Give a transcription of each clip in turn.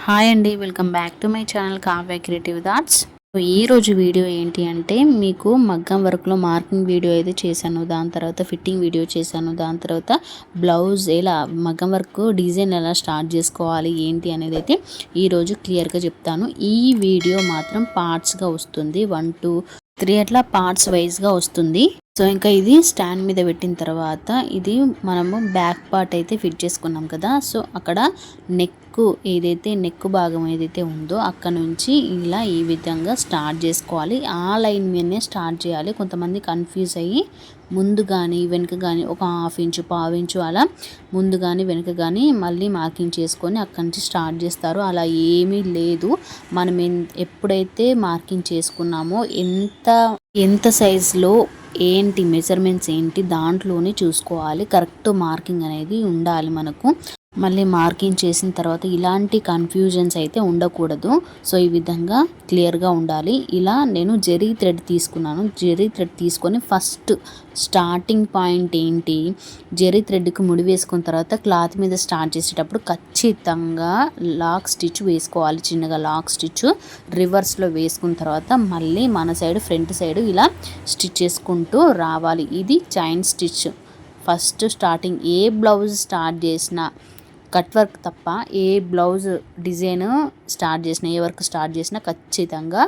Hi అండి, welcome back to my channel Kavya creative thoughts. ఈ రోజు వీడియో ఏంటి అంటే మీకు మగ్గం వర్క్లో మార్కింగ్ వీడియో అయితే చేశాను, దాని తర్వాత ఫిట్టింగ్ వీడియో చేశాను, దాని తర్వాత బ్లౌజ్ ఎలా మగ్గం వర్క్ డిజైన్ ఎలా స్టార్ట్ చేసుకోవాలి ఏంటి అనేది అయితే ఈరోజు క్లియర్గా చెప్తాను. ఈ వీడియో మాత్రం పార్ట్స్గా వస్తుంది, 1 2 3 అట్లా పార్ట్స్ వైజ్గా వస్తుంది. సో ఇంకా ఇది స్టాండ్ మీద పెట్టిన తర్వాత ఇది మనము బ్యాక్ పార్ట్ అయితే ఫిట్ చేసుకున్నాం కదా. సో అక్కడ నెక్ ఏదైతే నెక్ భాగం ఏదైతే ఉందో అక్కడ నుంచి ఇలా ఈ విధంగా స్టార్ట్ చేసుకోవాలి. ఆ లైన్ మీదనే స్టార్ట్ చేయాలి. కొంతమంది కన్ఫ్యూజ్ అయ్యి ముందు కానీ వెనుక కానీ ఒక 1/2 ఇంచు పావు ఇంచు అలా ముందు కానీ వెనుక కానీ మళ్ళీ మార్కింగ్ చేసుకొని అక్కడి నుంచి స్టార్ట్ చేస్తారు. అలా ఏమీ లేదు. మనం ఎప్పుడైతే మార్కింగ్ చేసుకున్నామో ఎంత సైజులో ఏంటి మెజర్మెంట్స్ ఏంటి దాంట్లోనే చూసుకోవాలి. కరెక్ట్ మార్కింగ్ అనేది ఉండాలి మనకు. మళ్ళీ మార్కింగ్ చేసిన తర్వాత ఇలాంటి కన్ఫ్యూజన్స్ అయితే ఉండకూడదు. సో ఈ విధంగా క్లియర్గా ఉండాలి. ఇలా నేను జెరీ థ్రెడ్ తీసుకున్నాను. జెరీ థ్రెడ్ తీసుకొని ఫస్ట్ స్టార్టింగ్ పాయింట్ ఏంటి, జెరీ థ్రెడ్కి ముడి వేసుకున్న తర్వాత క్లాత్ మీద స్టార్ట్ చేసేటప్పుడు ఖచ్చితంగా లాక్ స్టిచ్ వేసుకోవాలి. చిన్నగా లాక్ స్టిచ్ రివర్స్లో వేసుకున్న తర్వాత మళ్ళీ మన సైడ్ ఫ్రంట్ సైడ్ ఇలా స్టిచ్ చేసుకుంటూ రావాలి. ఇది చైన్ స్టిచ్. ఫస్ట్ స్టార్టింగ్ ఏ బ్లౌజ్ స్టార్ట్ చేసినా కట్ వర్క్ తప్ప ఏ బ్లౌజ్ డిజైన్ స్టార్ట్ చేసినా ఏ వర్క్ స్టార్ట్ చేసినా ఖచ్చితంగా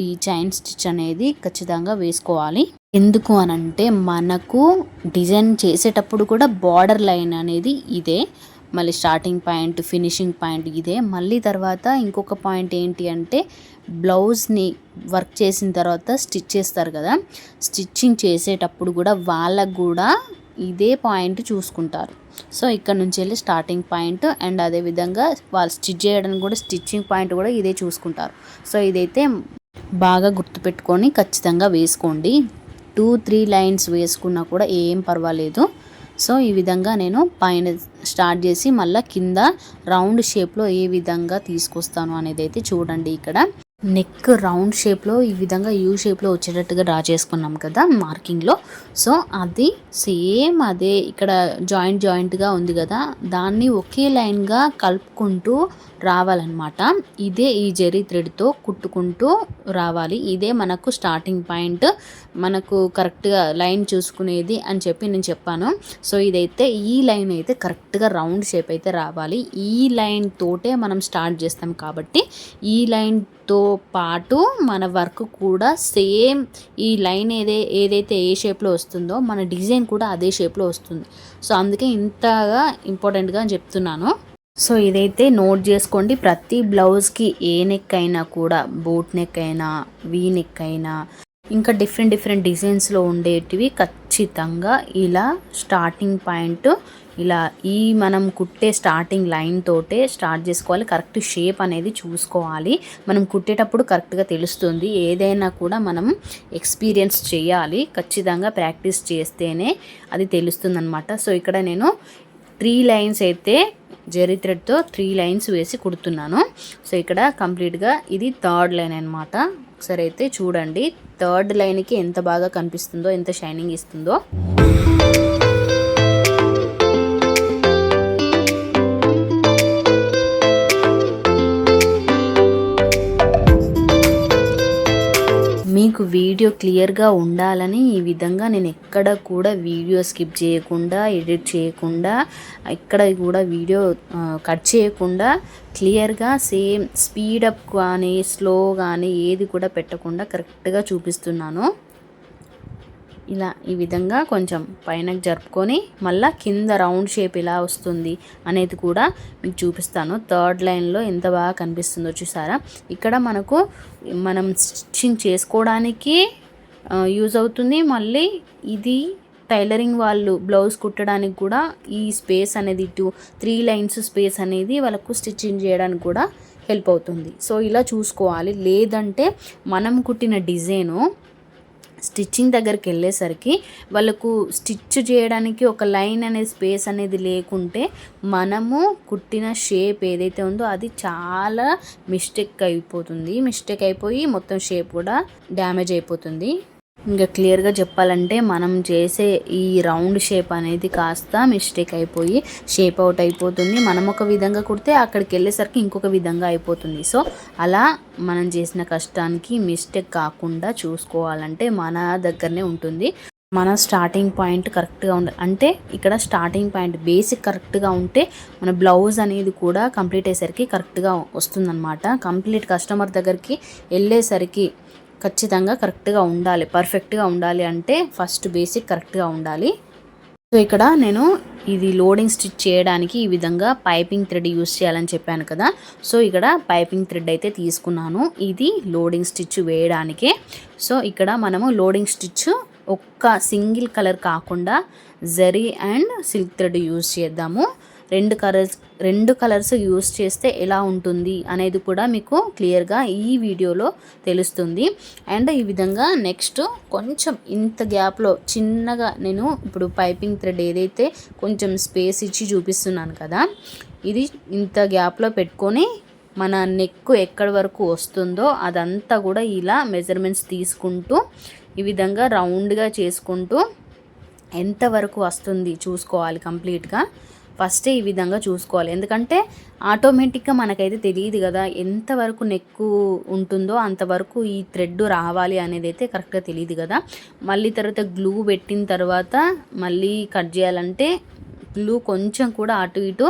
ఈ చైన్ స్టిచ్ అనేది ఖచ్చితంగా వేసుకోవాలి. ఎందుకు అనంటే మనకు డిజైన్ చేసేటప్పుడు కూడా బార్డర్ లైన్ అనేది ఇదే, మళ్ళీ స్టార్టింగ్ పాయింట్ ఫినిషింగ్ పాయింట్ ఇదే. మళ్ళీ తర్వాత ఇంకొక పాయింట్ ఏంటి అంటే బ్లౌజ్ని వర్క్ చేసిన తర్వాత స్టిచ్ చేస్తారు కదా, స్టిచ్చింగ్ చేసేటప్పుడు కూడా వాళ్ళకు కూడా ఇదే పాయింట్ చూసుకుంటారు. సో ఇక్కడ నుంచి వెళ్ళి స్టార్టింగ్ పాయింట్ అండ్ అదేవిధంగా వాళ్ళు స్టిచ్ చేయడానికి కూడా స్టిచ్చింగ్ పాయింట్ కూడా ఇదే చూసుకుంటారు. సో ఇదైతే బాగా గుర్తుపెట్టుకొని ఖచ్చితంగా వేసుకోండి. 2-3 లైన్స్ వేసుకున్నా కూడా ఏం పర్వాలేదు. సో ఈ విధంగా నేను పైన స్టార్ట్ చేసి మళ్ళీ కింద రౌండ్ షేప్లో ఏ విధంగా తీసుకొస్తాను అనేది అయితే చూడండి. ఇక్కడ నెక్ రౌండ్ షేప్లో ఈ విధంగా యూ షేప్లో వచ్చేటట్టుగా డ్రా చేసుకున్నాం కదా మార్కింగ్లో. సో అది సేమ్ అదే ఇక్కడ జాయింట్గా ఉంది కదా, దాన్ని ఒకే లైన్గా కలుపుకుంటూ రావాలన్నమాట. ఇదే ఈ జెరీ థ్రెడ్తో కుట్టుకుంటూ రావాలి. ఇదే మనకు స్టార్టింగ్ పాయింట్, మనకు కరెక్ట్గా లైన్ చూసుకునేది అని చెప్పి నేను చెప్పాను. సో ఇదైతే ఈ లైన్ అయితే కరెక్ట్గా రౌండ్ షేప్ అయితే రావాలి. ఈ లైన్ తోటే మనం స్టార్ట్ చేస్తాం కాబట్టి ఈ లైన్తో పాటు మన వర్క్ కూడా సేమ్ ఈ లైన్ ఏదైతే ఏ షేప్లో వస్తుందో మన డిజైన్ కూడా అదే షేప్లో వస్తుంది. సో అందుకే ఇంతగా ఇంపార్టెంట్గా చెప్తున్నాను. సో ఇదైతే నోట్ చేసుకోండి. ప్రతి బ్లౌజ్కి ఏ నెక్ అయినా కూడా బోట్ నెక్ అయినా వీ నెక్ అయినా ఇంకా డిఫరెంట్ డిజైన్స్లో ఉండేటివి ఖచ్చితంగా ఇలా స్టార్టింగ్ పాయింట్ ఇలా ఈ మనం కుట్టే స్టార్టింగ్ లైన్ తోటే స్టార్ట్ చేసుకోవాలి. కరెక్ట్ షేప్ అనేది చూసుకోవాలి. మనం కుట్టేటప్పుడు కరెక్ట్గా తెలుస్తుంది. ఏదైనా కూడా మనం ఎక్స్పీరియన్స్ చేయాలి. ఖచ్చితంగా ప్రాక్టీస్ చేస్తేనే అది తెలుస్తుంది అనమాట. సో ఇక్కడ నేను 3 లైన్స్ అయితే జెరీ థ్రెడ్తో 3 లైన్స్ వేసి కుడుతున్నాను. సో ఇక్కడ కంప్లీట్గా ఇది 3rd లైన్ అనమాట. ఒకసారి అయితే చూడండి 3rd లైన్కి ఎంత బాగా కనిపిస్తుందో, ఎంత షైనింగ్ ఇస్తుందో. మీకు వీడియో క్లియర్గా ఉండాలని ఈ విధంగా నేను ఎక్కడ కూడా వీడియో స్కిప్ చేయకుండా, ఎడిట్ చేయకుండా, ఎక్కడ కూడా వీడియో కట్ చేయకుండా క్లియర్గా సేమ్ స్పీడప్ కానీ స్లో కానీ ఏది కూడా పెట్టకుండా కరెక్ట్గా చూపిస్తున్నాను. ఇలా ఈ విధంగా కొంచెం పైనకి జరుపుకొని మళ్ళీ కింద రౌండ్ షేప్ ఎలా వస్తుంది అనేది కూడా మీకు చూపిస్తాను. 3rd లైన్లో ఎంత బాగా కనిపిస్తుందో చూసారా. ఇక్కడ మనం స్టిచ్చింగ్ చేసుకోవడానికి యూజ్ అవుతుంది. మళ్ళీ ఇది టైలరింగ్ వాళ్ళు బ్లౌజ్ కుట్టడానికి కూడా ఈ స్పేస్ అనేది 3 లైన్స్ స్పేస్ అనేది వాళ్ళకు స్టిచ్చింగ్ చేయడానికి కూడా హెల్ప్ అవుతుంది. సో ఇలా చూసుకోవాలి. లేదంటే మనం కుట్టిన డిజైను స్టిచ్చింగ్ దగ్గరికి వెళ్ళేసరికి వాళ్ళకు స్టిచ్ చేయడానికి ఒక లైన్ అనే స్పేస్ అనేది లేకుంటే మనము కుట్టిన షేప్ ఏదైతే ఉందో అది చాలా మిస్టేక్ అయిపోయి మొత్తం షేప్ కూడా డ్యామేజ్ అయిపోతుంది. ఇంకా క్లియర్గా చెప్పాలంటే మనం చేసే ఈ రౌండ్ షేప్ అనేది కాస్త మిస్టేక్ అయిపోయి షేప్ అవుట్ అయిపోతుంది. మనం ఒక విధంగా కుడితే అక్కడికి వెళ్ళేసరికి ఇంకొక విధంగా అయిపోతుంది. సో అలా మనం చేసిన కష్టానికి మిస్టేక్ కాకుండా చూసుకోవాలంటే మన దగ్గరనే ఉంటుంది. మన స్టార్టింగ్ పాయింట్ కరెక్ట్గా ఉండాలి. అంటే ఇక్కడ స్టార్టింగ్ పాయింట్ బేసిక్ కరెక్ట్గా ఉంటే మన బ్లౌజ్ అనేది కూడా కంప్లీట్ అయ్యేసరికి కరెక్ట్గా వస్తుందన్నమాట. కంప్లీట్ కస్టమర్ దగ్గరికి వెళ్ళేసరికి ఖచ్చితంగా కరెక్ట్గా ఉండాలి, పర్ఫెక్ట్గా ఉండాలి. అంటే ఫస్ట్ బేసిక్ కరెక్ట్గా ఉండాలి. సో ఇక్కడ నేను ఇది లోడింగ్ స్టిచ్ చేయడానికి ఈ విధంగా పైపింగ్ థ్రెడ్ యూస్ చేయాలని చెప్పాను కదా. సో ఇక్కడ పైపింగ్ థ్రెడ్ అయితే తీసుకున్నాను. ఇది లోడింగ్ స్టిచ్ వేయడానికే. సో ఇక్కడ మనము లోడింగ్ స్టిచ్ ఒక్క సింగిల్ కలర్ కాకుండా zari and silk thread use చేద్దాము. రెండు కలర్స్ యూస్ చేస్తే ఎలా ఉంటుంది అనేది కూడా మీకు క్లియర్గా ఈ వీడియోలో తెలుస్తుంది. అండ్ ఈ విధంగా నెక్స్ట్ కొంచెం ఇంత గ్యాప్లో చిన్నగా నేను ఇప్పుడు పైపింగ్ థ్రెడ్ ఏదైతే కొంచెం స్పేస్ ఇచ్చి చూపిస్తున్నాను కదా, ఇది ఇంత గ్యాప్లో పెట్టుకొని మన నెక్ ఎక్కడి వరకు వస్తుందో అదంతా కూడా ఇలా మెజర్మెంట్స్ తీసుకుంటూ ఈ విధంగా రౌండ్గా చేసుకుంటూ ఎంతవరకు వస్తుంది చూసుకోవాలి. కంప్లీట్గా ఫస్ట్ ఈ విధంగా చూసుకోవాలి. ఎందుకంటే ఆటోమేటిక్గా మనకైతే తెలియదు కదా ఎంతవరకు నెక్ ఉంటుందో అంతవరకు ఈ థ్రెడ్ రావాలి అనేది అయితే కరెక్ట్గా తెలియదు కదా. మళ్ళీ తర్వాత గ్లూ పెట్టిన తర్వాత మళ్ళీ కట్ చేయాలంటే గ్లూ కొంచెం కూడా అటు ఇటు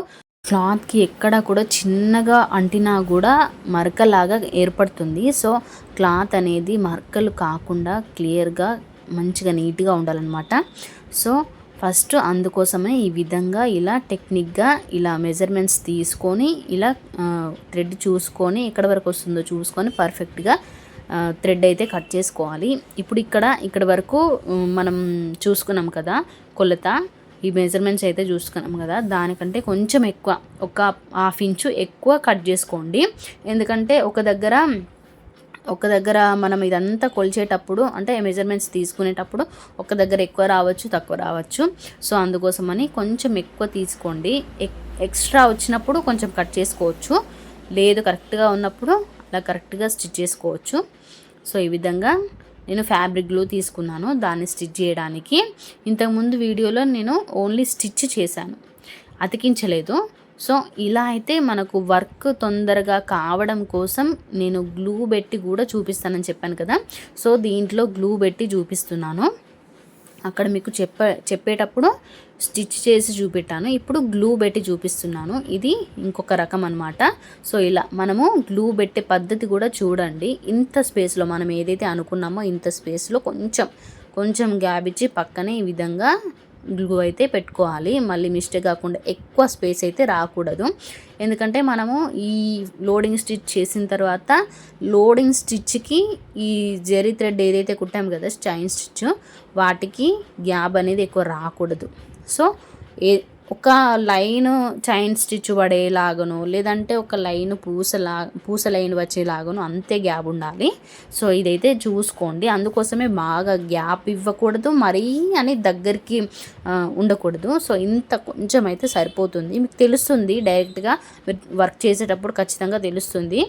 క్లాత్కి ఎక్కడ కూడా చిన్నగా అంటినా కూడా మరకలాగా ఏర్పడుతుంది. సో క్లాత్ అనేది మరకలు కాకుండా క్లియర్గా మంచిగా నీట్గా ఉండాలన్నమాట. సో ఫస్ట్ అందుకోసమే ఈ విధంగా ఇలా టెక్నిక్గా ఇలా మెజర్మెంట్స్ తీసుకొని ఇలా థ్రెడ్ చూసుకొని ఎక్కడ వరకు వస్తుందో చూసుకొని పర్ఫెక్ట్గా థ్రెడ్ అయితే కట్ చేసుకోవాలి. ఇప్పుడు ఇక్కడ వరకు మనం చూసుకున్నాం కదా కొలత, ఈ మెజర్మెంట్స్ అయితే చూసుకున్నాం కదా, దానికంటే కొంచెం ఎక్కువ ఒక 1/2 ఇంచు ఎక్కువ కట్ చేసుకోండి. ఎందుకంటే ఒక దగ్గర మనం ఇదంతా కొలిచేటప్పుడు అంటే మెజర్మెంట్స్ తీసుకునేటప్పుడు ఒక దగ్గర ఎక్కువ రావచ్చు, తక్కువ రావచ్చు. సో అందుకోసమని కొంచెం ఎక్కువ తీసుకోండి. ఎక్స్ట్రా వచ్చినప్పుడు కొంచెం కట్ చేసుకోవచ్చు, లేదు కరెక్ట్గా ఉన్నప్పుడు అలా కరెక్ట్గా స్టిచ్ చేసుకోవచ్చు. సో ఈ విధంగా నేను ఫ్యాబ్రిక్ గ్లూ తీసుకున్నాను దాన్ని స్టిచ్ చేయడానికి. ఇంతకుముందు వీడియోలో నేను ఓన్లీ స్టిచ్ చేశాను, అతికించలేదు. సో ఇలా అయితే మనకు వర్క్ తొందరగా కావడం కోసం నేను గ్లూ పెట్టి కూడా చూపిస్తానని చెప్పాను కదా. సో దీంట్లో గ్లూ పెట్టి చూపిస్తున్నాను. అక్కడ మీకు చెప్పేటప్పుడు స్టిచ్ చేసి చూపెట్టాను, ఇప్పుడు గ్లూ పెట్టి చూపిస్తున్నాను. ఇది ఇంకొక రకం అనమాట. సో ఇలా మనము గ్లూ పెట్టే పద్ధతి కూడా చూడండి. ఇంత స్పేస్లో మనం ఏదైతే అనుకున్నామో ఇంత స్పేస్లో కొంచెం గ్యాప్ ఇచ్చి పక్కనే ఈ విధంగా గ్లూ అయితే పెట్టుకోవాలి. మళ్ళీ మిస్టేక్ కాకుండా ఎక్కువ స్పేస్ అయితే రాకూడదు. ఎందుకంటే మనము ఈ లోడింగ్ స్టిచ్ చేసిన తర్వాత లోడింగ్ స్టిచ్కి ఈ జరీ థ్రెడ్ ఏదైతే కుట్టాము కదా చైన్ స్టిచ్, వాటికి గ్యాప్ అనేది ఎక్కువ రాకూడదు. సో ఒక లైన్ చైన్ స్టిచ్ పడేలాగను లేదంటే ఒక లైన్ పూస లైన్ వచ్చేలాగను అంతే గ్యాప్ ఉండాలి. సో ఇదైతే చూసుకోండి. అందుకోసమే బాగా గ్యాప్ ఇవ్వకూడదు, మరీ అని దగ్గరికి ఉండకూడదు. సో ఇంత కొంచెం అయితే సరిపోతుంది. మీకు తెలుస్తుంది డైరెక్ట్గా వర్క్ చేసేటప్పుడు ఖచ్చితంగా తెలుస్తుంది.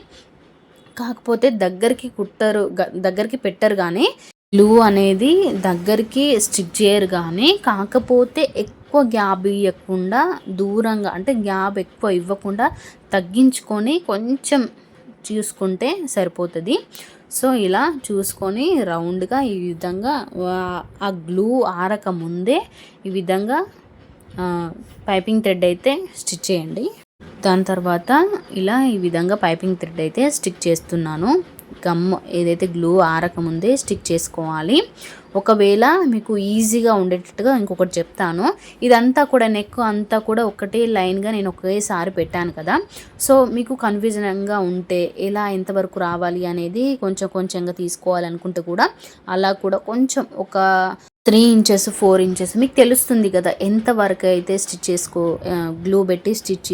కాకపోతే దగ్గరికి పెట్టరు కానీ గ్లూ అనేది దగ్గరికి స్టిక్ చేయరు కానీ, కాకపోతే ఎక్కువ గ్యాప్ ఇవ్వకుండా దూరంగా అంటే గ్యాప్ ఎక్కువ ఇవ్వకుండా తగ్గించుకొని కొంచెం చూసుకుంటే సరిపోతుంది. సో ఇలా చూసుకొని రౌండ్గా ఈ విధంగా ఆ గ్లూ ఆరక ముందే ఈ విధంగా పైపింగ్ థ్రెడ్ అయితే స్టిచ్ చేయండి. దాని తర్వాత ఇలా ఈ విధంగా పైపింగ్ థ్రెడ్ అయితే స్టిక్ చేస్తున్నాను. గమ్ ఏదైతే గ్లూ ఆరకముందే స్టిక్ చేసుకోవాలి. ఒకవేళ మీకు ఈజీగా ఉండేటట్టుగా ఇంకొకటి చెప్తాను. ఇదంతా కూడా నెక్ అంతా కూడా ఒకటే లైన్గా నేను ఒకేసారి పెట్టాను కదా. సో మీకు కన్ఫ్యూజన్గా ఉంటే ఎలా ఎంతవరకు రావాలి అనేది కొంచెంగా తీసుకోవాలనుకుంటే కూడా అలా కూడా కొంచెం ఒక 3 ఇంచెస్ 4 ఇంచెస్ మీకు తెలుస్తుంది కదా ఎంతవరకు అయితే స్టిచ్ గ్లూ పెట్టి స్టిచ్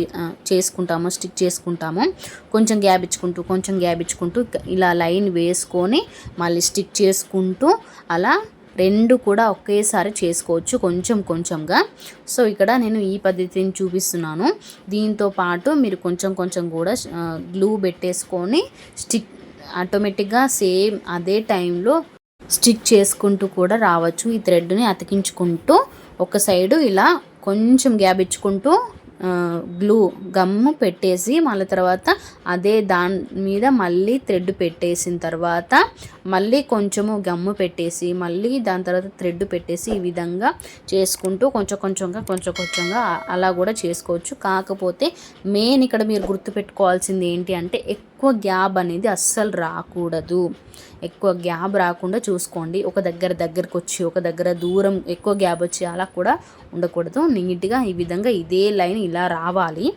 చేసుకుంటామో కొంచెం గ్యాప్ ఇచ్చుకుంటూ ఇలా లైన్ వేసుకొని మళ్ళీ స్టిచ్ చేసుకుంటూ అలా రెండు కూడా ఒకేసారి చేసుకోవచ్చు కొంచెంగా. సో ఇక్కడ నేను ఈ పద్ధతిని చూపిస్తున్నాను. దీంతో పాటు మీరు కొంచెం కూడా గ్లూ పెట్టేసుకొని స్టిక్ ఆటోమేటిక్గా సేమ్ అదే టైంలో స్టిక్ చేసుకుంటూ కూడా రావచ్చు. ఈ థ్రెడ్ని అతికించుకుంటూ ఒక సైడు ఇలా కొంచెం గ్యాప్ ఇచ్చుకుంటూ గ్లూ గమ్ము పెట్టేసి మళ్ళీ తర్వాత అదే దాని మీద మళ్ళీ థ్రెడ్ పెట్టేసిన తర్వాత మళ్ళీ కొంచెము గమ్ము పెట్టేసి మళ్ళీ దాని తర్వాత థ్రెడ్ పెట్టేసి ఈ విధంగా చేసుకుంటూ కొంచెం కొంచెంగా అలా కూడా చేసుకోవచ్చు. కాకపోతే మెయిన్ ఇక్కడ మీరు గుర్తుపెట్టుకోవాల్సింది ఏంటి అంటే ఎక్కువ గ్యాప్ అనేది అస్సలు రాకూడదు. ఎక్కువ గ్యాప్ రాకుండా చూసుకోండి. ఒక దగ్గరకు వచ్చి ఒక దగ్గర దూరం ఎక్కువ గ్యాప్ వచ్చి అలా కూడా ఉండకూడదు. నీట్గా ఈ విధంగా ఇదే లైన్ ఇలా రావాలి.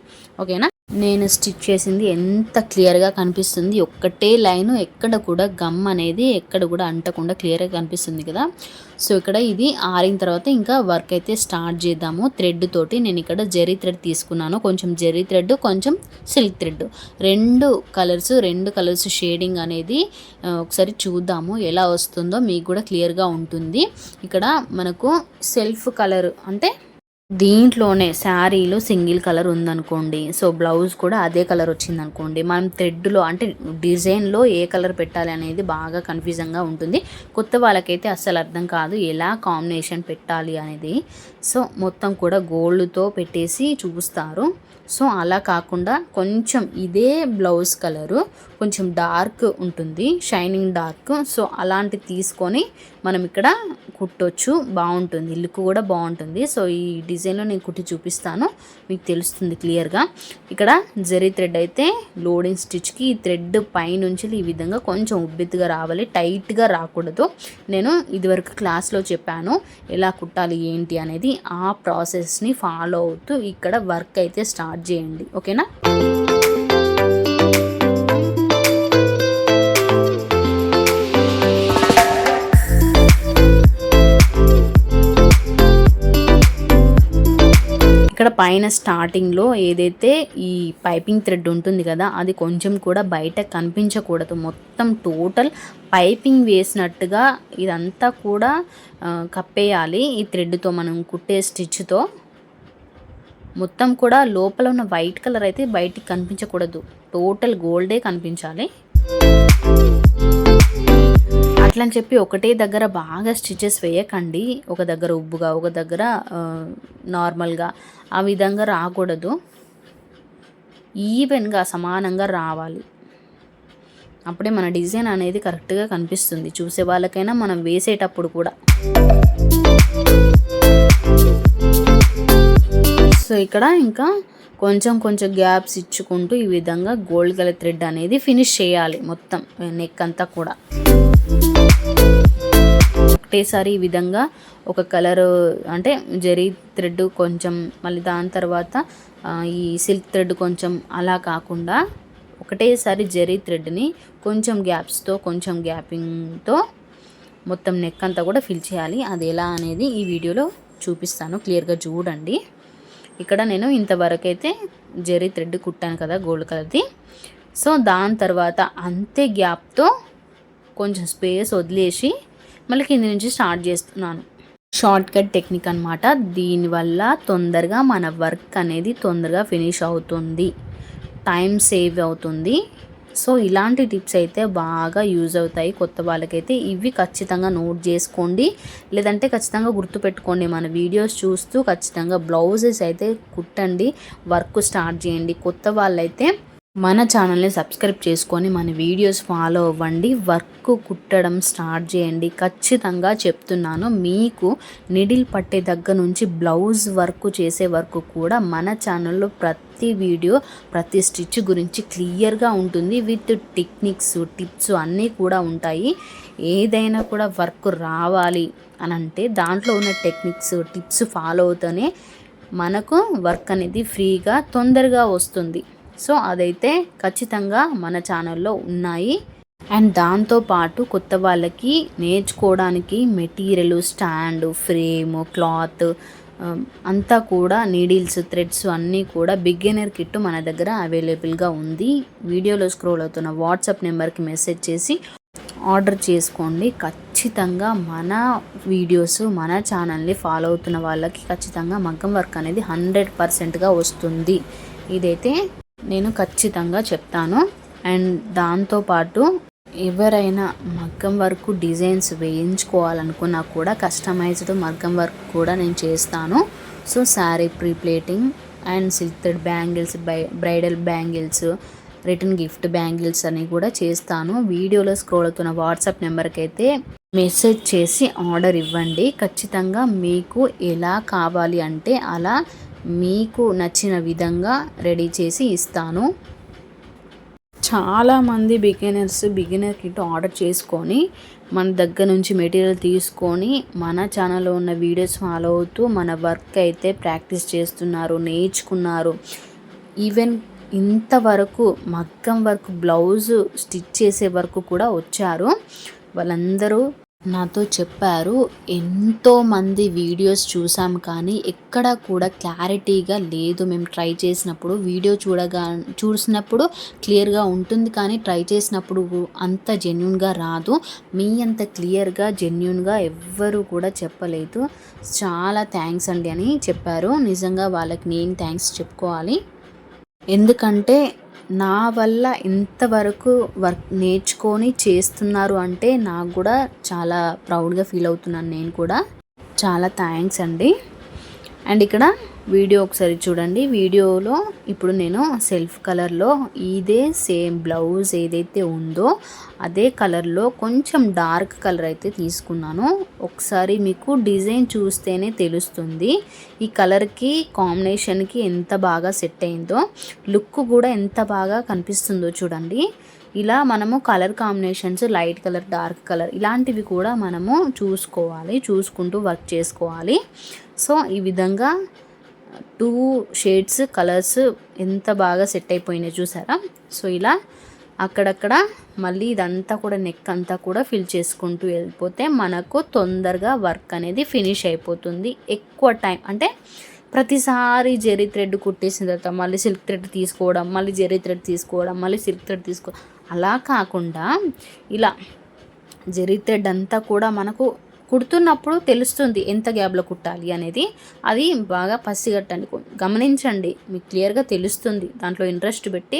ఓకేనా? నేను స్టిచ్ చేసింది ఎంత క్లియర్గా కనిపిస్తుంది. ఒక్కటే లైన్ ఎక్కడ కూడా గమ్ అనేది ఎక్కడ కూడా అంటకుండా క్లియర్గా కనిపిస్తుంది కదా. సో ఇక్కడ ఇది ఆరిన తర్వాత ఇంకా వర్క్ అయితే స్టార్ట్ చేద్దాము. థ్రెడ్ తోటి నేను ఇక్కడ జెరీ థ్రెడ్ తీసుకున్నాను. కొంచెం జెరీ థ్రెడ్, కొంచెం సిల్క్ థ్రెడ్, రెండు కలర్స్ షేడింగ్ అనేది ఒకసారి చూద్దాము ఎలా వస్తుందో. మీకు కూడా క్లియర్గా ఉంటుంది. ఇక్కడ మనకు సెల్ఫ్ కలర్ అంటే దీంట్లోనే శారీలో సింగిల్ కలర్ ఉందనుకోండి, సో బ్లౌజ్ కూడా అదే కలర్ వచ్చిందనుకోండి, మనం థ్రెడ్లో అంటే డిజైన్లో ఏ కలర్ పెట్టాలి అనేది బాగా కన్ఫ్యూజన్గా ఉంటుంది. కొత్త వాళ్ళకైతే అస్సలు అర్థం కాదు ఎలా కాంబినేషన్ పెట్టాలి అనేది. సో మొత్తం కూడా గోల్డ్తో పెట్టేసి చూపిస్తారు. సో అలా కాకుండా కొంచెం ఇదే బ్లౌజ్ కలరు కొంచెం డార్క్ ఉంటుంది, షైనింగ్ డార్క్. సో అలాంటివి తీసుకొని మనం ఇక్కడ కుట్టొచ్చు, బాగుంటుంది, లుక్ కూడా బాగుంటుంది. సో ఈ డిజైన్లో నేను కుట్టి చూపిస్తాను, మీకు తెలుస్తుంది క్లియర్గా. ఇక్కడ జరీ థ్రెడ్ అయితే లోడింగ్ స్టిచ్కి ఈ థ్రెడ్ పైనుంచి ఈ విధంగా కొంచెం ఉబ్బెత్తుగా రావాలి, టైట్గా రాకూడదు. నేను ఇదివరకు క్లాస్లో చెప్పాను ఎలా కుట్టాలి ఏంటి అనేది. ఆ ప్రాసెస్ని ఫాలో అవుతూ ఇక్కడ వర్క్ అయితే స్టార్ట్ చేయండి. ఓకేనా? ఇక్కడ పైన స్టార్టింగ్లో ఏదైతే ఈ పైపింగ్ థ్రెడ్ ఉంటుంది కదా, అది కొంచెం కూడా బయట కనిపించకూడదు. మొత్తం టోటల్ పైపింగ్ వేసినట్టుగా ఇదంతా కూడా కప్పేయాలి ఈ థ్రెడ్తో. మనం కుట్టే స్టిచ్తో మొత్తం కూడా లోపల ఉన్న వైట్ కలర్ అయితే బయటికి కనిపించకూడదు, టోటల్ గోల్డే కనిపించాలి. అట్లని చెప్పి ఒకటే దగ్గర బాగా స్టిచెస్ వేయకండి. ఒక దగ్గర ఉబ్బుగా, ఒక దగ్గర నార్మల్గా, ఆ విధంగా రాకూడదు. ఈవెన్గా సమానంగా రావాలి. అప్పుడే మన డిజైన్ అనేది కరెక్ట్గా కనిపిస్తుంది చూసే వాళ్ళకైనా, మనం వేసేటప్పుడు కూడా. సో ఇక్కడ ఇంకా కొంచెం గ్యాప్స్ ఇచ్చుకుంటూ ఈ విధంగా గోల్డ్ కలర్ థ్రెడ్ అనేది ఫినిష్ చేయాలి మొత్తం నెక్ అంతా కూడా. ఒకటేసారి ఈ విధంగా ఒక కలర్ అంటే జరీ థ్రెడ్ కొంచెం, మళ్ళీ దాని తర్వాత ఈ సిల్క్ థ్రెడ్ కొంచెం, అలా కాకుండా ఒకటేసారి జరీ థ్రెడ్ని కొంచెం గ్యాప్స్తో, కొంచెం గ్యాపింగ్తో మొత్తం నెక్ అంతా కూడా ఫిల్ చేయాలి. అది ఎలా అనేది ఈ వీడియోలో చూపిస్తాను, క్లియర్గా చూడండి. ఇక్కడ నేను ఇంతవరకు అయితే జరీ థ్రెడ్ కుట్టాను కదా గోల్డ్ కలర్ది. సో దాని తర్వాత అంతే గ్యాప్తో కొంచెం స్పేస్ వదిలేసి మళ్ళీ కింద నుంచి స్టార్ట్ చేస్తున్నాను. షార్ట్ కట్ టెక్నిక్ అనమాట. దీనివల్ల తొందరగా మన వర్క్ అనేది తొందరగా ఫినిష్ అవుతుంది, టైం సేవ్ అవుతుంది. సో ఇలాంటి టిప్స్ అయితే బాగా యూజ్ అవుతాయి కొత్త వాళ్ళకైతే. ఇవి ఖచ్చితంగా నోట్ చేసుకోండి, లేదంటే ఖచ్చితంగా గుర్తుపెట్టుకోండి. మన వీడియోస్ చూస్తూ ఖచ్చితంగా బ్లౌజెస్ అయితే కుట్టండి, వర్క్ స్టార్ట్ చేయండి. కొత్త వాళ్ళైతే మన ఛానల్ని సబ్స్క్రైబ్ చేసుకొని మన వీడియోస్ ఫాలో అవ్వండి, వర్క్ కుట్టడం స్టార్ట్ చేయండి. ఖచ్చితంగా చెప్తున్నాను, మీకు నిడిల్ పట్టే దగ్గర నుంచి బ్లౌజ్ వర్క్ చేసే వరకు కూడా మన ఛానల్లో ప్రతి వీడియో, ప్రతి స్టిచ్ గురించి క్లియర్గా ఉంటుంది. విత్ టెక్నిక్స్, టిప్స్ అన్నీ కూడా ఉంటాయి. ఏదైనా కూడా వర్క్ రావాలి అని అంటే దాంట్లో ఉన్న టెక్నిక్స్, టిప్స్ ఫాలో అవుతూనే మనకు వర్క్ అనేది ఫ్రీగా తొందరగా వస్తుంది. సో అదైతే ఖచ్చితంగా మన ఛానల్లో ఉన్నాయి. అండ్ దాంతోపాటు కొత్త వాళ్ళకి నేర్చుకోవడానికి మెటీరియల్, స్టాండ్, ఫ్రేమ్, క్లాత్ అంతా కూడా నీడిల్స్, థ్రెడ్స్ అన్నీ కూడా బిగినర్ కిట్ మన దగ్గర అవైలబుల్గా ఉంది. వీడియోలో స్క్రోల్ అవుతున్న వాట్సాప్ నెంబర్కి మెసేజ్ చేసి ఆర్డర్ చేసుకోండి. ఖచ్చితంగా మన వీడియోస్, మన ఛానల్ని ఫాలో అవుతున్న వాళ్ళకి ఖచ్చితంగా మగ్గం వర్క్ అనేది 100%గా వస్తుంది. ఇదైతే నేను ఖచ్చితంగా చెప్తాను. అండ్ దాంతోపాటు ఎవరైనా మగ్గం వర్క్ డిజైన్స్ వేయించుకోవాలనుకున్నా కూడా కస్టమైజ్డ్ మగ్గం వర్క్ కూడా నేను చేస్తాను. So sari pre-pleating and silk thread bangles, bridal bangles, return gift bangles అని కూడా చేస్తాను. వీడియోలో స్క్రోల్ అవుతున్న వాట్సాప్ నెంబర్కి అయితే మెసేజ్ చేసి ఆర్డర్ ఇవ్వండి. ఖచ్చితంగా మీకు ఎలా కావాలి అంటే అలా మీకు నచ్చిన విధంగా రెడీ చేసి ఇస్తాను. చాలామంది బిగినర్ కిట్ ఆర్డర్ చేసుకొని మన దగ్గర నుంచి మెటీరియల్ తీసుకొని మన ఛానల్లో ఉన్న వీడియోస్ ఫాలో అవుతూ మన వర్క్ అయితే ప్రాక్టీస్ చేస్తున్నారు, నేర్చుకున్నారు. ఈవెన్ ఇంతవరకు మగ్గం వర్క్ బ్లౌజ్ స్టిచ్ చేసే వరకు కూడా వచ్చారు. వాళ్ళందరూ నాతో చెప్పారు, ఎంతోమంది వీడియోస్ చూసాం కానీ ఎక్కడ కూడా క్లారిటీగా లేదు. మేము ట్రై చేసినప్పుడు వీడియో చూసినప్పుడు క్లియర్గా ఉంటుంది కానీ ట్రై చేసినప్పుడు అంత జెన్యున్గా రాదు. మీ అంత క్లియర్గా జెన్యున్గా ఎవ్వరూ కూడా చెప్పలేదు. చాలా థ్యాంక్స్ అండి అని చెప్పారు. నిజంగా వాళ్ళకి నేను థ్యాంక్స్ చెప్పుకోవాలి. ఎందుకంటే నా వల్ల ఇంతవరకు వర్క్ నేర్చుకొని చేస్తున్నారు అంటే నాకు కూడా చాలా ప్రౌడ్గా ఫీల్ అవుతున్నాను. నేను కూడా చాలా థ్యాంక్స్ అండి. అండ్ ఇక్కడ వీడియో ఒకసారి చూడండి. వీడియోలో ఇప్పుడు నేను సెల్ఫ్ కలర్లో ఇదే సేమ్ బ్లౌజ్ ఏదైతే ఉందో అదే కలర్లో కొంచెం డార్క్ కలర్ అయితే తీసుకున్నాను. ఒకసారి మీకు డిజైన్ చూస్తేనే తెలుస్తుంది ఈ కలర్కి కాంబినేషన్కి ఎంత బాగా సెట్ అయిందో, లుక్ కూడా ఎంత బాగా కనిపిస్తుందో చూడండి. ఇలా మనము colour combinations light colour, dark colour ఇలాంటివి కూడా మనము చూసుకుంటూ వర్క్ చేసుకోవాలి. సో ఈ విధంగా 2 షేడ్స్ కలర్స్ ఎంత బాగా సెట్ అయిపోయినాయి చూసారా. సో ఇలా అక్కడక్కడ మళ్ళీ ఇదంతా కూడా నెక్ అంతా కూడా ఫిల్ చేసుకుంటూ వెళ్ళిపోతే మనకు తొందరగా వర్క్ అనేది ఫినిష్ అయిపోతుంది. ఎక్కువ టైం అంటే ప్రతిసారి జెరీ థ్రెడ్ కుట్టేసిన తర్వాత మళ్ళీ సిల్క్ థ్రెడ్ తీసుకోవడం, మళ్ళీ జెరీ థ్రెడ్ తీసుకోవడం, మళ్ళీ సిల్క్ థ్రెడ్ అలా కాకుండా ఇలా జెరీ థ్రెడ్ అంతా కూడా మనకు కుడుతున్నప్పుడు తెలుస్తుంది ఎంత గ్యాప్లో కుట్టాలి అనేది. అది బాగా పసిగట్టండి, గమనించండి, మీకు క్లియర్గా తెలుస్తుంది. దాంట్లో ఇంట్రెస్ట్ పెట్టి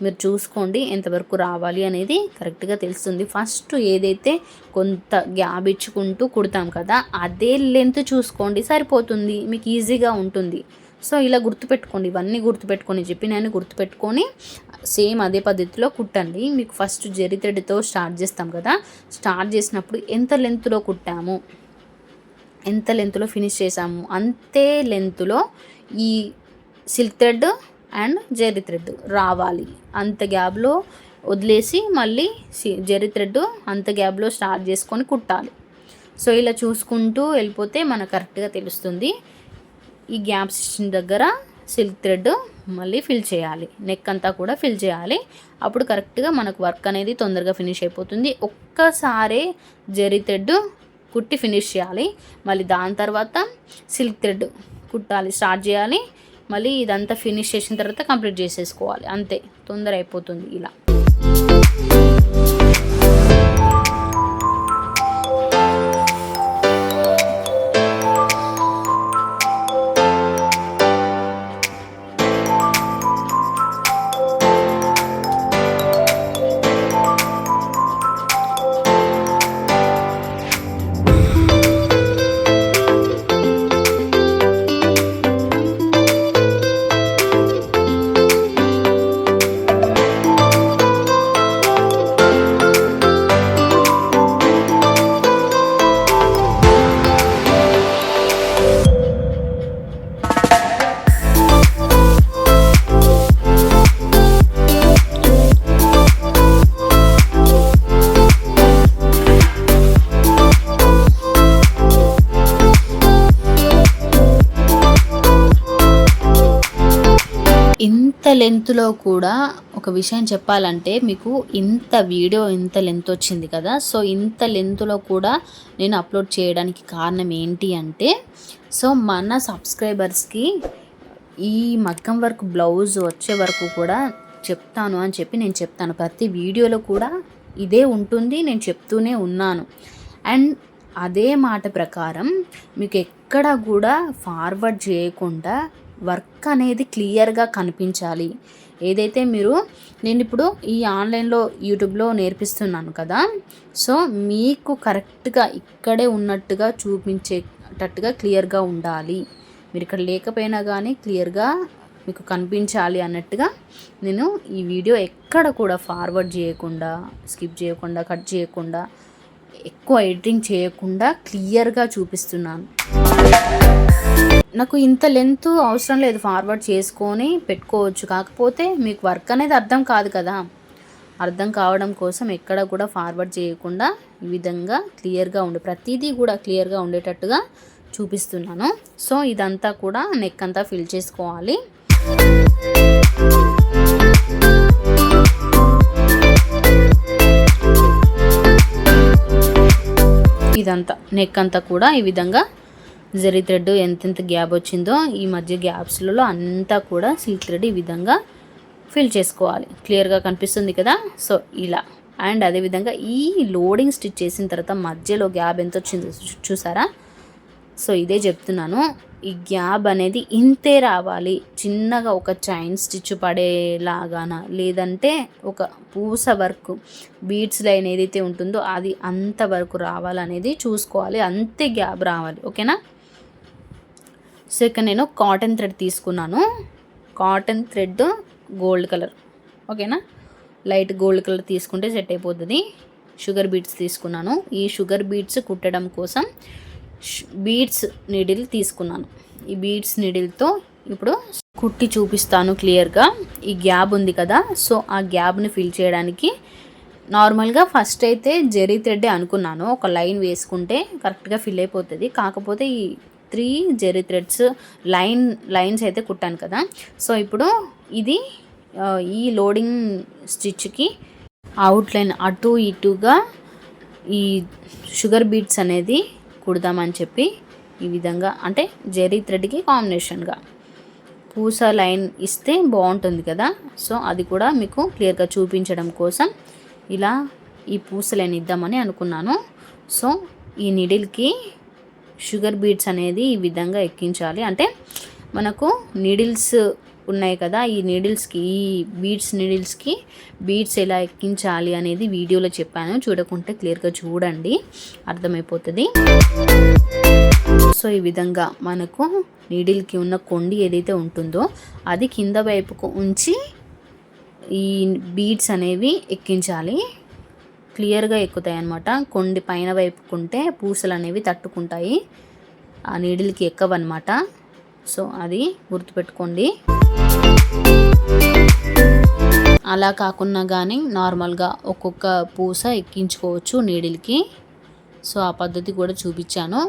మీరు చూసుకోండి ఎంతవరకు రావాలి అనేది కరెక్ట్గా తెలుస్తుంది. ఫస్ట్ ఏదైతే కొంత గ్యాప్ ఇచ్చుకుంటూ కుడతాం కదా అదే లెంత్ చూసుకోండి, సరిపోతుంది, మీకు ఈజీగా ఉంటుంది. సో ఇలా గుర్తుపెట్టుకోండి, ఇవన్నీ నేను గుర్తుపెట్టుకొని సేమ్ అదే పద్ధతిలో కుట్టండి. మీకు ఫస్ట్ జెరీ థ్రెడ్తో స్టార్ట్ చేస్తాం కదా, స్టార్ట్ చేసినప్పుడు ఎంత లెంత్లో కుట్టాము, ఎంత లెంత్లో ఫినిష్ చేసాము అంతే లెంత్లో ఈ silk thread and zari thread రావాలి. అంత గ్యాప్లో వదిలేసి మళ్ళీ జెరీ థ్రెడ్ అంత గ్యాప్లో స్టార్ట్ చేసుకొని కుట్టాలి. సో ఇలా చూసుకుంటూ వెళ్ళిపోతే మనకు కరెక్ట్గా తెలుస్తుంది. ఈ గ్యాప్స్ ఇచ్చిన దగ్గర సిల్క్ థ్రెడ్ మళ్ళీ ఫిల్ చేయాలి, నెక్ అంతా కూడా ఫిల్ చేయాలి. అప్పుడు కరెక్ట్గా మనకు వర్క్ అనేది తొందరగా ఫినిష్ అయిపోతుంది. ఒక్కసారే జెరీ థ్రెడ్ కుట్టి ఫినిష్ చేయాలి, మళ్ళీ దాని తర్వాత సిల్క్ థ్రెడ్ కుట్టాలి, స్టార్ట్ చేయాలి. మళ్ళీ ఇదంతా ఫినిష్ చేసిన తర్వాత కంప్లీట్ చేసేసుకోవాలి, అంతే, తొందర అయిపోతుంది ఇలా. ఇంత లెంత్లో కూడా ఒక విషయం చెప్పాలంటే, మీకు వీడియో ఇంత లెంత్ వచ్చింది కదా, సో ఇంత లెంత్లో కూడా నేను అప్లోడ్ చేయడానికి కారణం ఏంటి అంటే, సో మన సబ్స్క్రైబర్స్కి ఈ మగ్గం వర్క్ బ్లౌజ్ వచ్చే వరకు కూడా చెప్తాను అని చెప్పి నేను చెప్తాను. ప్రతి వీడియోలో కూడా ఇదే ఉంటుంది, నేను చెప్తూనే ఉన్నాను. అండ్ అదే మాట ప్రకారం మీకు ఎక్కడ కూడా ఫార్వర్డ్ చేయకుండా వర్క్ అనేది క్లియర్గా కనిపించాలి. ఏదైతే నేను ఇప్పుడు ఈ ఆన్లైన్లో యూట్యూబ్లో నేర్పిస్తున్నాను కదా, సో మీకు కరెక్ట్గా ఇక్కడే ఉన్నట్టుగా చూపించేటట్టుగా క్లియర్గా ఉండాలి. మీరు ఇక్కడ లేకపోయినా కానీ క్లియర్గా మీకు కనిపించాలి అన్నట్టుగా నేను ఈ వీడియో ఎక్కడ కూడా ఫార్వర్డ్ చేయకుండా, స్కిప్ చేయకుండా, కట్ చేయకుండా, ఎక్కువ ఎడిటింగ్ చేయకుండా క్లియర్గా చూపిస్తున్నాను. నాకు ఇంత లెంత్ అవసరం లేదు, ఫార్వర్డ్ చేసుకొని పెట్టుకోవచ్చు. కాకపోతే మీకు వర్క్ అనేది అర్థం కాదు కదా, అర్థం కావడం కోసం ఎక్కడ కూడా ఫార్వర్డ్ చేయకుండా ఈ విధంగా క్లియర్గా ప్రతిదీ కూడా క్లియర్గా ఉండేటట్టుగా చూపిస్తున్నాను. సో ఇదంతా కూడా నెక్ అంతా ఫిల్ చేసుకోవాలి. ఇదంతా నెక్ అంతా కూడా ఈ విధంగా జరీ థ్రెడ్ ఎంతెంత గ్యాప్ వచ్చిందో ఈ మధ్య గ్యాప్స్లలో అంతా కూడా సిల్క్ థ్రెడ్ ఈ విధంగా ఫిల్ చేసుకోవాలి. క్లియర్గా కనిపిస్తుంది కదా. సో ఇలా అండ్ అదేవిధంగా ఈ లోడింగ్ స్టిచ్ చేసిన తర్వాత మధ్యలో గ్యాప్ ఎంత వచ్చిందో చూసారా. సో ఇదే చెప్తున్నాను, ఈ గ్యాప్ అనేది ఇంతే రావాలి. చిన్నగా ఒక చైన్ స్టిచ్ పడేలాగాన, లేదంటే ఒక పూస వర్క్ బీడ్స్ లైన్ ఏదైతే ఉంటుందో అది అంతవరకు రావాలనేది చూసుకోవాలి. అంతే గ్యాప్ రావాలి. ఓకేనా. సో ఇక్కడ నేను కాటన్ థ్రెడ్ తీసుకున్నాను. కాటన్ థ్రెడ్ గోల్డ్ కలర్, ఓకేనా, లైట్ గోల్డ్ కలర్ తీసుకుంటే సెట్ అయిపోతుంది. షుగర్ బీడ్స్ తీసుకున్నాను. ఈ షుగర్ బీడ్స్ కుట్టడం కోసం బీడ్స్ నీడిల్ తీసుకున్నాను. ఈ బీడ్స్ నీడిల్తో ఇప్పుడు కుట్టి చూపిస్తాను క్లియర్గా. ఈ గ్యాప్ ఉంది కదా, సో ఆ గ్యాప్ని ఫిల్ చేయడానికి నార్మల్గా ఫస్ట్ అయితే జరీ థ్రెడ్ అనుకున్నాను. ఒక లైన్ వేసుకుంటే కరెక్ట్గా ఫిల్ అయిపోతుంది. కాకపోతే ఈ 3 జరీ థ్రెడ్స్ లైన్స్ అయితే కుట్టాను కదా. సో ఇప్పుడు ఇది ఈ లోడింగ్ స్టిచ్కి అవుట్లైన్ అటు ఇటుగా ఈ షుగర్ బీడ్స్ అనేది కుడదామని చెప్పి ఈ విధంగా, అంటే జరీ థ్రెడ్కి కాంబినేషన్గా పూస లైన్ ఇస్తే బాగుంటుంది కదా. సో అది కూడా మీకు క్లియర్గా చూపించడం కోసం ఇలా ఈ పూస లైన్ ఇద్దామని అనుకున్నాను. సో ఈ నీడిల్కి షుగర్ బీడ్స్ అనేది ఈ విధంగా ఎక్కించాలి. అంటే మనకు నీడిల్స్ ఉన్నాయి కదా, ఈ నీడిల్స్కి, ఈ బీడ్స్ నీడిల్స్కి బీడ్స్ ఎలా ఎక్కించాలి అనేది వీడియోలో చెప్పాను. చూడకుంటే క్లియర్గా చూడండి, అర్థమైపోతుంది. సో ఈ విధంగా మనకు నీడిల్కి ఉన్న కొండి ఏదైతే ఉంటుందో అది కింద వైపుకు ఉంచి ఈ బీడ్స్ అనేవి ఎక్కించాలి. క్లియర్గా ఎక్కుతాయి అన్నమాట. కొండి పైన వైపుకుంటే పూసలు అనేవి తట్టుకుంటాయి, ఆ నీడిల్కి ఎక్కవన్నమాట. సో అది గుర్తుపెట్టుకోండి. అలా కాకుండా కానీ నార్మల్గా ఒక్కొక్క పూస ఎక్కించుకోవచ్చు నీడిల్కి. సో ఆ పద్ధతి కూడా చూపించాను.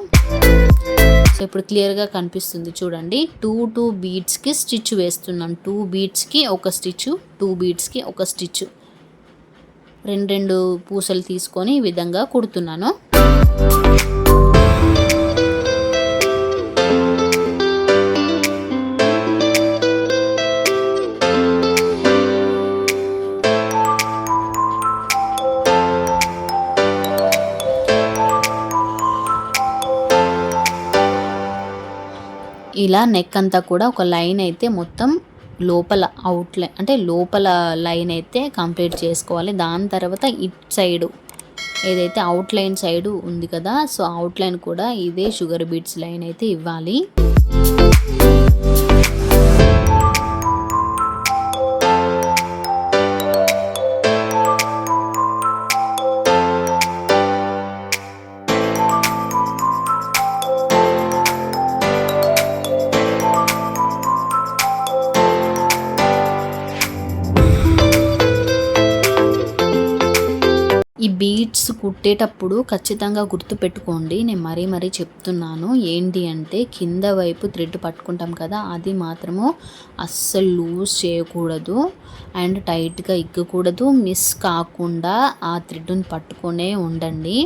సో ఇప్పుడు క్లియర్గా కనిపిస్తుంది చూడండి. 2 బీడ్స్కి స్టిచ్ వేస్తున్నాను. 2 బీడ్స్కి ఒక స్టిచ్, 2 బీడ్స్కి ఒక స్టిచ్, 2 పూసలు తీసుకొని ఈ విధంగా కుడుతున్నాను. ఇలా నెక్ అంతా కూడా ఒక లైన్ అయితే మొత్తం లోపల అవుట్లైన్, అంటే లోపల లైన్ అయితే కంప్లీట్ చేసుకోవాలి. దాని తర్వాత ఇట్ సైడు ఏదైతే అవుట్లైన్ సైడు ఉంది కదా, సో అవుట్లైన్ కూడా ఇదే షుగర్ బీడ్స్ లైన్ అయితే ఇవ్వాలి. ఈ బీడ్స్ కుట్టేటప్పుడు ఖచ్చితంగా గుర్తుపెట్టుకోండి, నేను మరీ చెప్తున్నాను. ఏంటి అంటే కింద వైపు థ్రెడ్ పట్టుకుంటాం కదా, అది మాత్రము అస్సలు లూజ్ చేయకూడదు అండ్ టైట్గా ఇగ్గకూడదు. మిస్ కాకుండా ఆ థ్రెడ్ని పట్టుకొనే ఉండండి.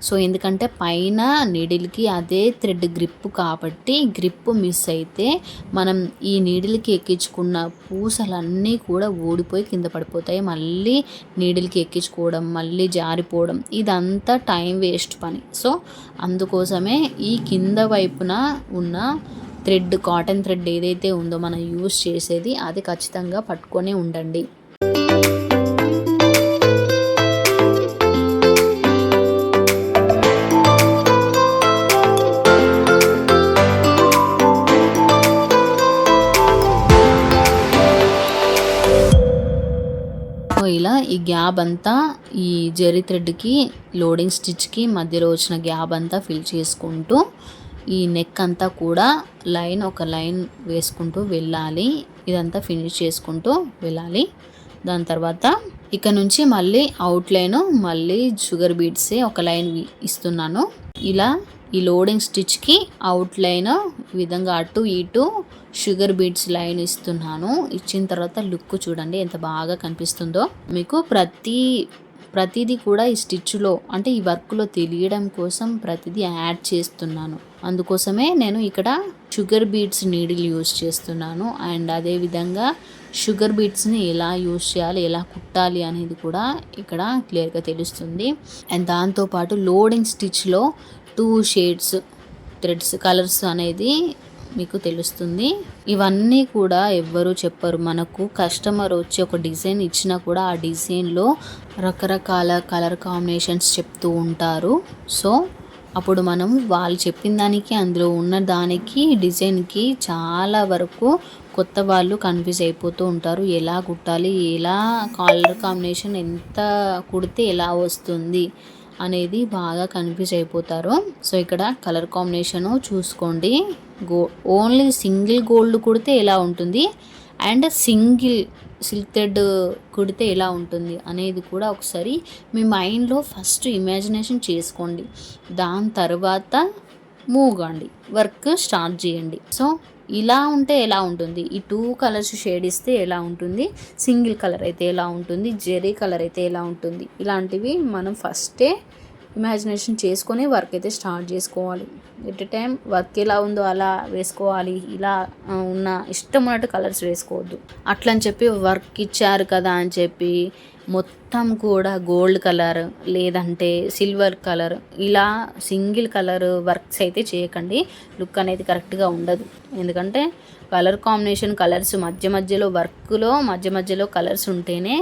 సో ఎందుకంటే పైన నీడిల్కి అదే థ్రెడ్ గ్రిప్ కాబట్టి గ్రిప్ మిస్ అయితే మనం ఈ నీడిల్కి ఎక్కించుకున్న పూసలన్నీ కూడా ఊడిపోయి కింద పడిపోతాయి. మళ్ళీ నీడిల్కి ఎక్కించుకోవడం, మళ్ళీ జారిపోవడం, ఇదంతా టైం వేస్ట్ పని. సో అందుకోసమే ఈ కింద వైపున ఉన్న థ్రెడ్, కాటన్ థ్రెడ్ ఏదైతే ఉందో మనం యూస్ చేసేది అది ఖచ్చితంగా పట్టుకొని ఉండండి. ఇలా ఈ గ్యాప్ అంతా ఈ జరీ థ్రెడ్కి లోడింగ్ స్టిచ్కి మధ్యలో వచ్చిన గ్యాప్ అంతా ఫిల్ చేసుకుంటూ ఈ నెక్ అంతా కూడా ఒక లైన్ వేసుకుంటూ వెళ్ళాలి. ఇదంతా ఫినిష్ చేసుకుంటూ వెళ్ళాలి. దాని తర్వాత ఇక్కడ నుంచి మళ్ళీ అవుట్లైన్ మళ్ళీ షుగర్ బీడ్సే ఒక లైన్ ఇస్తున్నాను. ఇలా ఈ లోడింగ్ స్టిచ్కి అవుట్లైన్ ఈ విధంగా అటు ఇటు షుగర్ బీడ్స్ లైన్ ఇస్తున్నాను. ఇచ్చిన తర్వాత లుక్ చూడండి ఎంత బాగా కనిపిస్తుందో. మీకు ప్రతిదీ కూడా ఈ స్టిచ్లో అంటే ఈ వర్క్లో తెలియడం కోసం ప్రతిదీ యాడ్ చేస్తున్నాను. అందుకోసమే నేను ఇక్కడ షుగర్ బీడ్స్ నీడిల్ యూస్ చేస్తున్నాను. అండ్ అదేవిధంగా షుగర్ బీడ్స్ని ఎలా యూస్ చేయాలి, ఎలా కుట్టాలి అనేది కూడా ఇక్కడ క్లియర్గా తెలుస్తుంది. అండ్ దాంతోపాటు లోడింగ్ స్టిచ్లో 2 షేడ్స్ థ్రెడ్స్ కలర్స్ అనేది మీకు తెలుస్తుంది. ఇవన్నీ కూడా ఎవ్వరు చెప్పరు. మనకు కస్టమర్ వచ్చి ఒక డిజైన్ ఇచ్చినా కూడా ఆ డిజైన్లో రకరకాల కలర్ కాంబినేషన్స్ చెప్తూ ఉంటారు. సో అప్పుడు మనం వాళ్ళు చెప్పిన దానికి అందులో ఉన్న దానికి డిజైన్కి చాలా వరకు కొత్త వాళ్ళు కన్ఫ్యూజ్ అయిపోతూ ఉంటారు. ఎలా కుట్టాలి, ఎలా కలర్ కాంబినేషన్ ఎంత కుడితే ఎలా వస్తుంది అనేది బాగా కన్ఫ్యూజ్ అయిపోతారు. సో ఇక్కడ కలర్ కాంబినేషను చూసుకోండి. ఓన్లీ సింగిల్ గోల్డ్ కుడితే ఎలా ఉంటుంది అండ్ సింగిల్ సిల్క్ థ్రెడ్ కుడితే ఎలా ఉంటుంది అనేది కూడా ఒకసారి మీ మైండ్లో ఫస్ట్ ఇమాజినేషన్ చేసుకోండి. దాని తర్వాత మూవ్ కాండి, వర్క్ స్టార్ట్ చేయండి. సో ఇలా ఉంటే ఎలా ఉంటుంది, ఈ 2 కలర్స్ షేడ్ ఇస్తే ఎలా ఉంటుంది, సింగిల్ కలర్ అయితే ఎలా ఉంటుంది, జెరీ కలర్ అయితే ఎలా ఉంటుంది, ఇలాంటివి మనం ఫస్టే ఇమాజినేషన్ చేసుకొని వర్క్ అయితే స్టార్ట్ చేసుకోవాలి. ఎట్ ఎ టైం వర్క్ ఎలా ఉందో అలా వేసుకోవాలి. ఇలా ఉన్న ఇష్టం ఉన్నట్టు కలర్స్ వేసుకోవద్దు. అట్లని చెప్పి వర్క్ ఇచ్చారు కదా అని చెప్పి మొత్తం కూడా గోల్డ్ కలర్ లేదంటే సిల్వర్ కలర్ ఇలా సింగిల్ కలర్ వర్క్స్ అయితే చేయకండి. లుక్ అనేది కరెక్ట్గా ఉండదు. ఎందుకంటే కలర్ కాంబినేషన్ కలర్స్ మధ్యలో వర్క్లో మధ్యలో కలర్స్ ఉంటేనే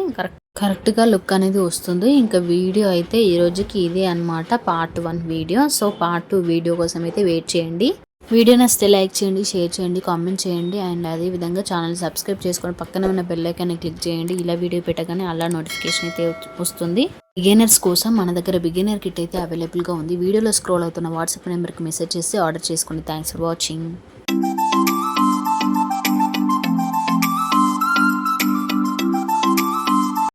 కరెక్ట్గా లుక్ అనేది వస్తుంది. ఇంకా వీడియో అయితే ఈ రోజుకి ఇదే అన్నమాట, part 1 video. So part 2 video కోసం అయితే వెయిట్ చేయండి. వీడియో నచ్చితే లైక్ చేయండి, షేర్ చేయండి, కామెంట్ చేయండి. అండ్ అదేవిధంగా ఛానల్ సబ్స్క్రైబ్ చేసుకొని పక్కన ఉన్న బెల్ ఐకాన్ని క్లిక్ చేయండి. ఇలా వీడియో పెట్టగానే అలా నోటిఫికేషన్ అయితే వస్తుంది. బిగినర్స్ కోసం మన దగ్గర బిగినర్ కిట్ అయితే అవైలబుల్గా ఉంది. వీడియోలో స్క్రోల్ అవుతున్న వాట్సాప్ నెంబర్కి మెసేజ్ చేసి ఆర్డర్ చేసుకోండి. Thanks for watching.